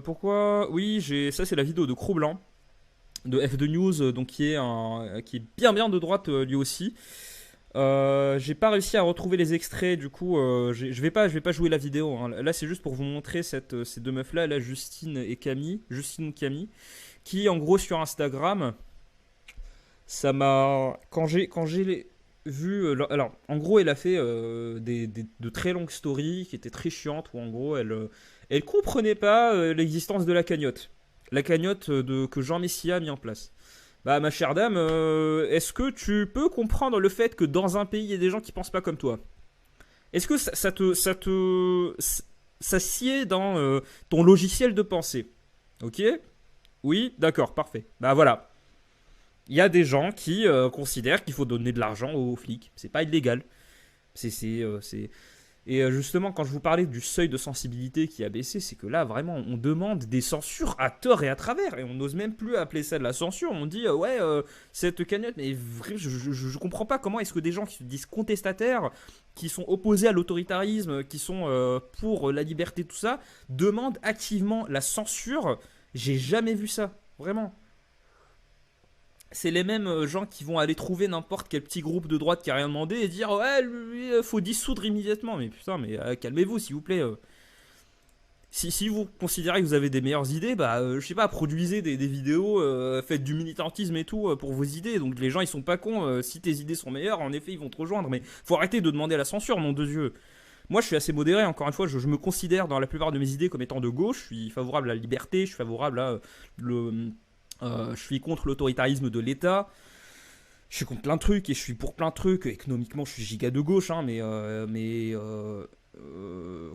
Pourquoi? Oui, ça c'est la vidéo de Cro-Blanc de F2 News, donc qui est bien de droite lui aussi. J'ai pas réussi à retrouver les extraits, du coup, je vais pas jouer la vidéo, hein. Là, c'est juste pour vous montrer ces deux meufs là, Justine ou Camille, qui en gros sur Instagram, ça m'a quand j'ai vu, alors en gros, elle a fait de très longues stories qui étaient très chiantes, où en gros, elle comprenait pas l'existence de la cagnotte que Jean Messia a mis en place. Bah, ma chère dame, est-ce que tu peux comprendre le fait que dans un pays, il y a des gens qui pensent pas comme toi? Est-ce que ça sied dans ton logiciel de pensée? Ok? Oui, d'accord, parfait. Bah voilà. Il y a des gens qui considèrent qu'il faut donner de l'argent aux flics. C'est pas illégal. C'est. Et justement, quand je vous parlais du seuil de sensibilité qui a baissé, c'est que là, vraiment, on demande des censures à tort et à travers. Et on n'ose même plus appeler ça de la censure. On dit, ouais, cette cagnotte, mais vrai, je comprends pas comment est-ce que des gens qui se disent contestataires, qui sont opposés à l'autoritarisme, qui sont pour la liberté, tout ça, demandent activement la censure. J'ai jamais vu ça. Vraiment. C'est les mêmes gens qui vont aller trouver n'importe quel petit groupe de droite qui a rien demandé et dire ouais lui faut dissoudre immédiatement. Mais putain, mais calmez-vous s'il vous plaît. Si vous considérez que vous avez des meilleures idées, bah je sais pas, produisez des vidéos, faites du militantisme et tout pour vos idées. Donc les gens ils sont pas cons. Si tes idées sont meilleures, en effet ils vont te rejoindre. Mais faut arrêter de demander la censure, mon de Dieu. Moi je suis assez modéré. Encore une fois, je me considère dans la plupart de mes idées comme étant de gauche. Je suis favorable à la liberté. Je suis favorable à le je suis contre l'autoritarisme de l'État. Je suis contre plein de trucs et je suis pour plein de trucs. Économiquement, je suis giga de gauche, hein,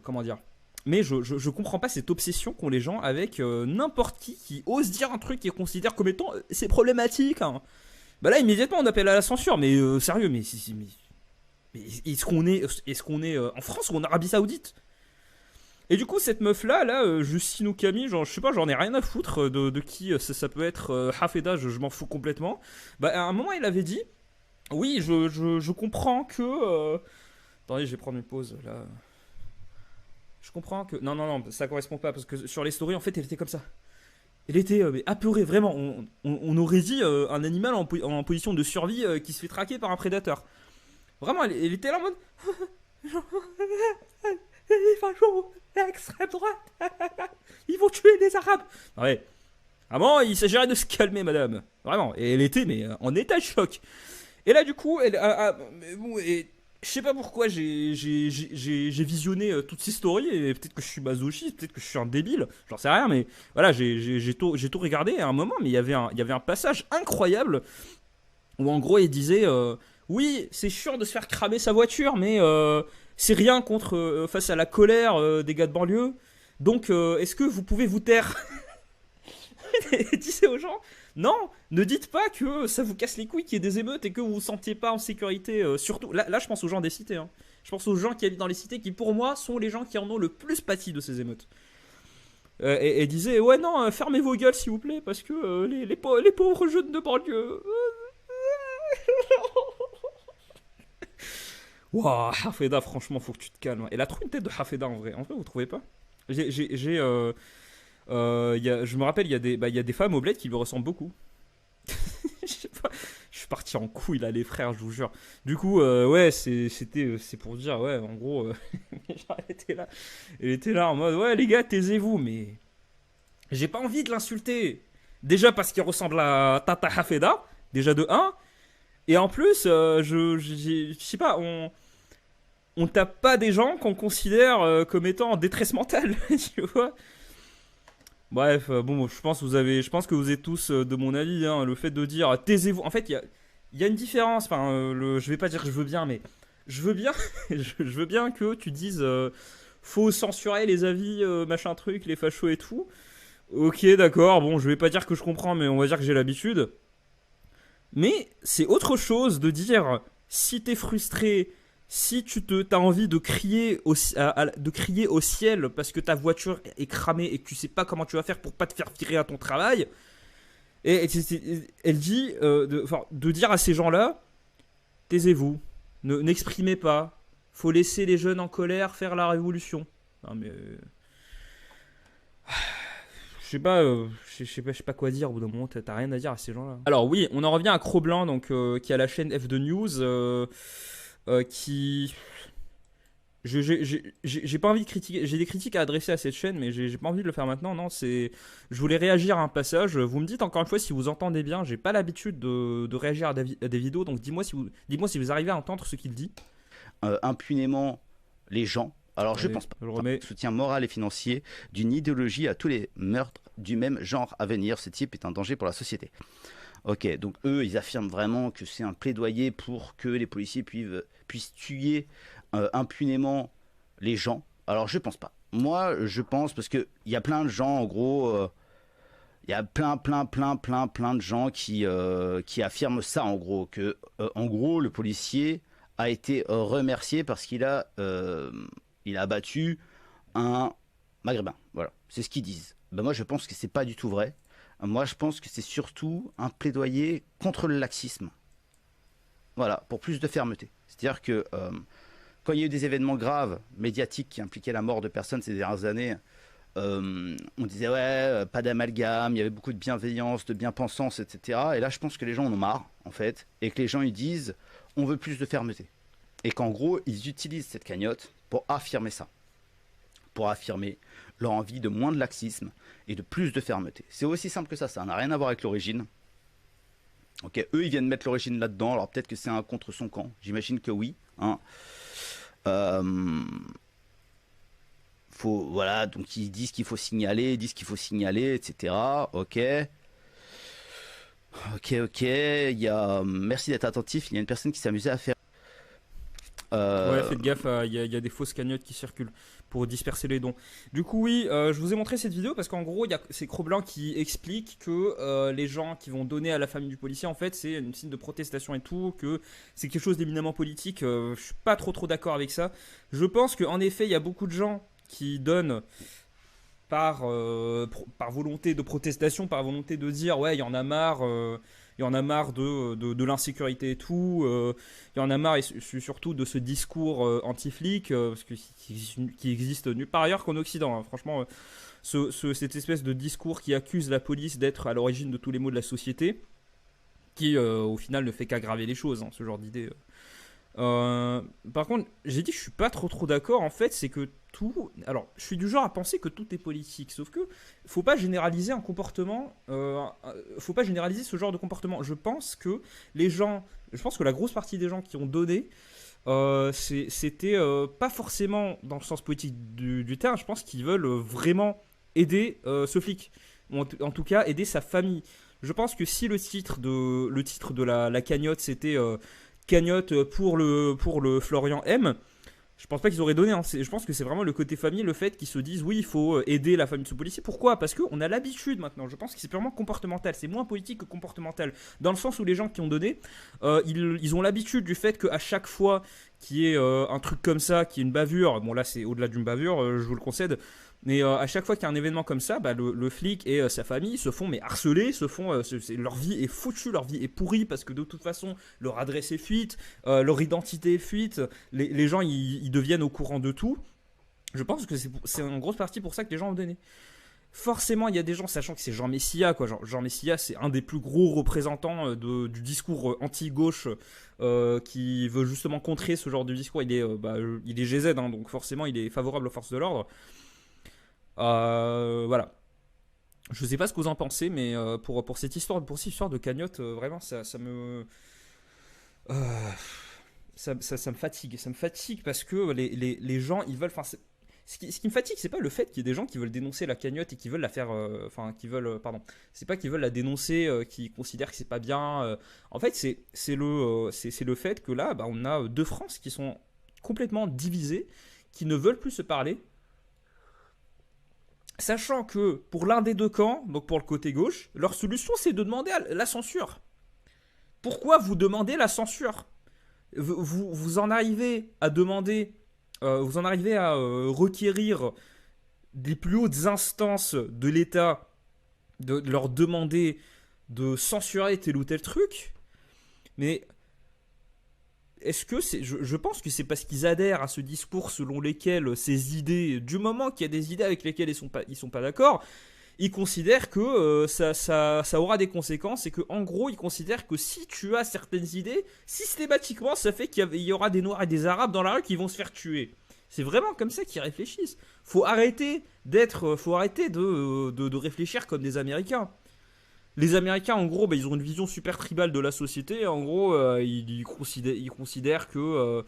comment dire. Mais je comprends pas cette obsession qu'ont les gens avec n'importe qui ose dire un truc et considère comme étant c'est problématique, hein. Bah là, immédiatement, on appelle à la censure. Mais sérieux, mais est-ce qu'on est en France ou en Arabie Saoudite? Et du coup, cette meuf-là, Justine ou Camille, genre, je sais pas, j'en ai rien à foutre de qui ça peut être Hafeda, je m'en fous complètement. Bah, à un moment, il avait dit oui, je comprends que. Attendez, je vais prendre une pause là. Je comprends que. Non, non, non, ça correspond pas, parce que sur les stories, en fait, elle était comme ça. Elle était mais apeurée, vraiment. On aurait dit un animal en position de survie qui se fait traquer par un prédateur. Vraiment, elle était là en mode. Les fachos, l'extrême droite, ils vont tuer les Arabes. Ouais, vraiment, il s'agirait de se calmer, madame. Vraiment. Et elle était, mais en état de choc. Et là, du coup, bon, et je sais pas pourquoi j'ai visionné toutes ces stories, et peut-être que je suis masochiste, peut-être que je suis un débile, j'en sais rien, mais voilà, j'ai tout regardé à un moment, mais il y avait un passage incroyable où en gros il disait oui, c'est sûr de se faire cramer sa voiture, mais c'est rien contre face à la colère des gars de banlieue. Donc, est-ce que vous pouvez vous taire? Et disait aux gens, non, ne dites pas que ça vous casse les couilles qu'il y ait des émeutes et que vous vous sentiez pas en sécurité. Surtout, là, je pense aux gens des cités, hein. Je pense aux gens qui habitent dans les cités qui, pour moi, sont les gens qui en ont le plus pâti de ces émeutes. Et disait, ouais, non, fermez vos gueules, s'il vous plaît, parce que les pauvres jeunes de banlieue. Waouh, Hafeda, franchement, faut que tu te calmes. Elle a trop une tête de Hafeda en vrai. En vrai, vous trouvez pas? J'ai, je me rappelle, il y a des femmes au bled qui lui ressemblent beaucoup. Je sais pas, je suis parti en couille là, les frères, je vous jure. Du coup, ouais, c'est pour dire, ouais, en gros, genre, elle était là en mode, ouais, les gars, taisez-vous, mais j'ai pas envie de l'insulter. Déjà parce qu'il ressemble à Tata Hafeda, déjà de un. Et en plus, je sais pas, on tape pas des gens qu'on considère comme étant en détresse mentale, tu vois. Bref, bon, je pense que vous êtes tous de mon avis, hein, le fait de dire taisez-vous. En fait, il y a une différence. Enfin, je vais pas dire que je veux bien, mais je veux bien, je veux bien que tu dises faut censurer les avis, machin truc, les fachos et tout. Ok, d'accord. Bon, je vais pas dire que je comprends, mais on va dire que j'ai l'habitude. Mais c'est autre chose de dire si t'es frustré, si t'as envie de crier de crier au ciel parce que ta voiture est cramée et que tu sais pas comment tu vas faire pour pas te faire virer à ton travail. Elle dit de dire à ces gens-là, taisez-vous, n'exprimez pas, faut laisser les jeunes en colère faire la révolution. Non mais je sais pas quoi dire au bout d'un moment, t'as rien à dire à ces gens-là. Alors oui, on en revient à Cro-Blanc, donc, qui a la chaîne F2 News, qui... J'ai pas envie de critiquer, j'ai des critiques à adresser à cette chaîne, mais j'ai pas envie de le faire maintenant, non, Je voulais réagir à un passage, vous me dites encore une fois si vous entendez bien, j'ai pas l'habitude de réagir à des vidéos, donc dis-moi si vous arrivez à entendre ce qu'il dit. Impunément les gens. Alors je Allez, pense pas. je le remets. Soutien moral et financier d'une idéologie à tous les meurtres du même genre à venir. Ce type est un danger pour la société. Ok, donc eux, ils affirment vraiment que c'est un plaidoyer pour que les policiers puissent tuer impunément les gens. Alors je pense pas. Moi, je pense parce que il y a plein de gens, en gros, il y a plein de gens qui affirment ça, en gros, que en gros le policier a été remercié parce il a abattu un maghrébin. Voilà, c'est ce qu'ils disent. Ben moi, je pense que c'est pas du tout vrai. Moi, je pense que c'est surtout un plaidoyer contre le laxisme. Voilà, pour plus de fermeté. C'est-à-dire que quand il y a eu des événements graves, médiatiques, qui impliquaient la mort de personnes ces dernières années, on disait ouais, pas d'amalgame, il y avait beaucoup de bienveillance, de bien-pensance, etc. Et là, je pense que les gens en ont marre, en fait, et que les gens ils disent on veut plus de fermeté. Et qu'en gros, ils utilisent cette cagnotte pour affirmer ça, pour affirmer leur envie de moins de laxisme et de plus de fermeté. C'est aussi simple que ça n'a rien à voir avec l'origine. Ok, eux ils viennent mettre l'origine là-dedans, alors peut-être que c'est un contre son camp, j'imagine que oui. Hein. Euh, voilà, donc ils disent qu'il faut signaler, ils disent qu'il faut signaler, etc. Ok. Ok, il y a... Merci d'être attentif, il y a une personne qui s'amusait à faire... Ouais, Euh, faites gaffe, il y a des fausses cagnottes qui circulent pour disperser les dons. Du coup, oui, je vous ai montré cette vidéo parce qu'en gros, c'est Cro-Blanc qui explique que les gens qui vont donner à la famille du policier, en fait, c'est une signe de protestation et tout, que c'est quelque chose d'éminemment politique. Je suis pas trop d'accord avec ça. Je pense qu'en effet, il y a beaucoup de gens qui donnent par volonté de protestation, par volonté de dire ouais, il y en a marre. Il y en a marre de l'insécurité et tout. Il y en a marre et surtout de ce discours anti-flic qui existe nulle part ailleurs qu'en Occident. Hein. Franchement, cette espèce de discours qui accuse la police d'être à l'origine de tous les maux de la société, qui au final ne fait qu'aggraver les choses, hein, ce genre d'idée. Par contre, j'ai dit que je suis pas trop d'accord. En fait, c'est que tout. Alors, je suis du genre à penser que tout est politique, sauf que faut pas généraliser un comportement. Faut pas généraliser ce genre de comportement. Je pense que la grosse partie des gens qui ont donné, c'était pas forcément dans le sens politique du terme. Je pense qu'ils veulent vraiment aider ce flic, ou en tout cas aider sa famille. Je pense que si le titre de la cagnotte c'était cagnotte pour le Florian M. Je pense pas qu'ils auraient donné. Hein. Je pense que c'est vraiment le côté famille, le fait qu'ils se disent oui, il faut aider la famille de ce policier. Pourquoi? Parce qu'on a l'habitude maintenant. Je pense que c'est purement comportemental. C'est moins politique que comportemental. Dans le sens où les gens qui ont donné, ils ont l'habitude du fait qu'à chaque fois qu'il y ait un truc comme ça, qu'il y ait une bavure, bon là c'est au-delà d'une bavure, je vous le concède, mais à chaque fois qu'il y a un événement comme ça, bah, le flic et sa famille se font mais harceler, leur vie est foutue, leur vie est pourrie parce que de toute façon leur adresse est fuite, leur identité est fuite, les gens ils deviennent au courant de tout. Je pense que c'est en grosse partie pour ça que les gens ont donné. Forcément, il y a des gens, sachant que c'est Jean Messia, quoi. Jean Messia, c'est un des plus gros représentants du discours anti-gauche qui veut justement contrer ce genre de discours. Il est GZ, hein, donc forcément, il est favorable aux forces de l'ordre. Voilà. Je sais pas ce que vous en pensez, mais pour cette histoire de cagnotte, vraiment, ça me. euh, ça me fatigue. Ça me fatigue parce que les gens, ils veulent. Enfin, ce qui me fatigue, c'est pas le fait qu'il y ait des gens qui veulent dénoncer la cagnotte et qui veulent la faire. Enfin, qui veulent. Pardon. C'est pas qu'ils veulent la dénoncer, qui considèrent que c'est pas bien. En fait, c'est le fait que là, bah, on a deux France qui sont complètement divisées, qui ne veulent plus se parler. Sachant que pour l'un des deux camps, donc pour le côté gauche, leur solution c'est de demander la censure. Pourquoi vous demandez la censure? Vous en arrivez à demander, vous en arrivez à requérir des plus hautes instances de l'État, de leur demander de censurer tel ou tel truc. Mais je pense que c'est parce qu'ils adhèrent à ce discours selon lesquels ces idées, du moment qu'il y a des idées avec lesquelles ils sont pas d'accord, ils considèrent que ça aura des conséquences et que en gros ils considèrent que si tu as certaines idées, systématiquement ça fait qu'il y aura des Noirs et des Arabes dans la rue qui vont se faire tuer. C'est vraiment comme ça qu'ils réfléchissent. Faut arrêter de réfléchir comme des Américains. Les Américains, en gros, bah, ils ont une vision super tribale de la société. En gros, ils considèrent que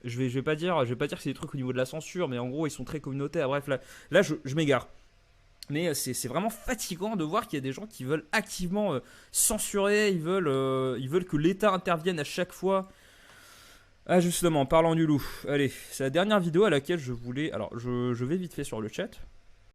je vais pas dire que c'est des trucs au niveau de la censure, mais en gros, ils sont très communautaires. Bref, là je m'égare. Mais c'est vraiment fatigant de voir qu'il y a des gens qui veulent activement censurer, ils veulent que l'État intervienne à chaque fois. Justement, parlant du loup. Allez, c'est la dernière vidéo à laquelle je voulais. Alors, je vais vite fait sur le chat.